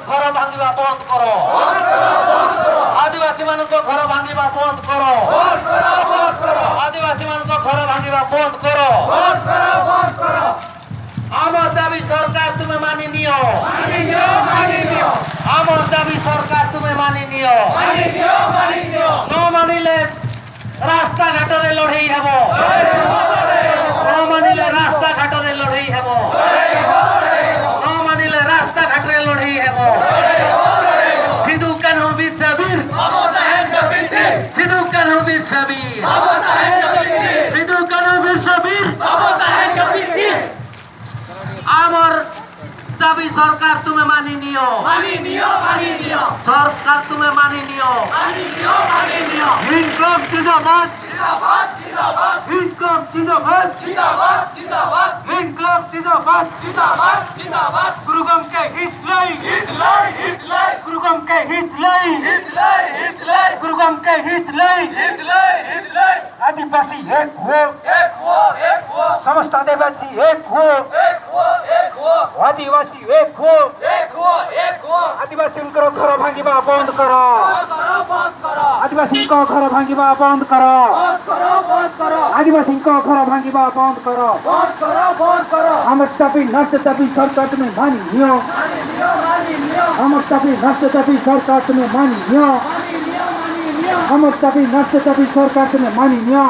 ঘର ଭାଙ୍ଗିବା ବନ୍ଦ କର। ଆଦିବାସୀମାନଙ୍କ ଘର ଭାଙ୍ଗିବା ବନ୍ଦ କର। ଆଦିବାସୀମାନଙ୍କ ଘର ଭାଙ୍ଗିବା ବନ୍ଦ କର। ଆମ ଦାବି ସରକାର ତୁମେ ମାନି ନିଅ। ଆମ ଦାବି ସରକାର ତୁମେ ମାନି ନିଅ। ନ ମାନିଲେ ରାସ୍ତାଘାଟରେ ଲଢ଼େଇ ହେବ। ନ ମାନିଲେ ରାସ୍ତାଘାଟରେ ଲଢ଼େଇ ହେବ। ନ ମାନିଲେ ରାସ୍ତାଘାଟରେ ଲଢ଼େଇ ହେବ। সিধু কানু বীর সিধু কানু বীর সিধু কানু বীর আমার দাবি সরকার তুমি মানি নিও। সরকার তুমি মানি নিও। ইনকম জিন্দাবাদ। ইনকম জিন্দাবাদ। ইনকম জিন্দাবাদ। গুরুগম কে হিত লাই। গুরুগম কে হিত লাই। গুরুগম কে হিত লাই। आदिवासी एक हो। समस्त आदिवासी एक हो। आदिवासी एक हो। आदिवासी घर भांगिबा बंद कर। आदिवासी घर भांगिबा बंद कर। आदिवासी घर भांगिबा बंद कर। हम दाबी नष्ट दाबी सरकार तुम्हें मानी नियो। हम दाबी नष्ट दाबी सरकार तुम्हें मानी नियो। हम दाबी नष्ट दाबी सरकार तुम्हें मानी नियो।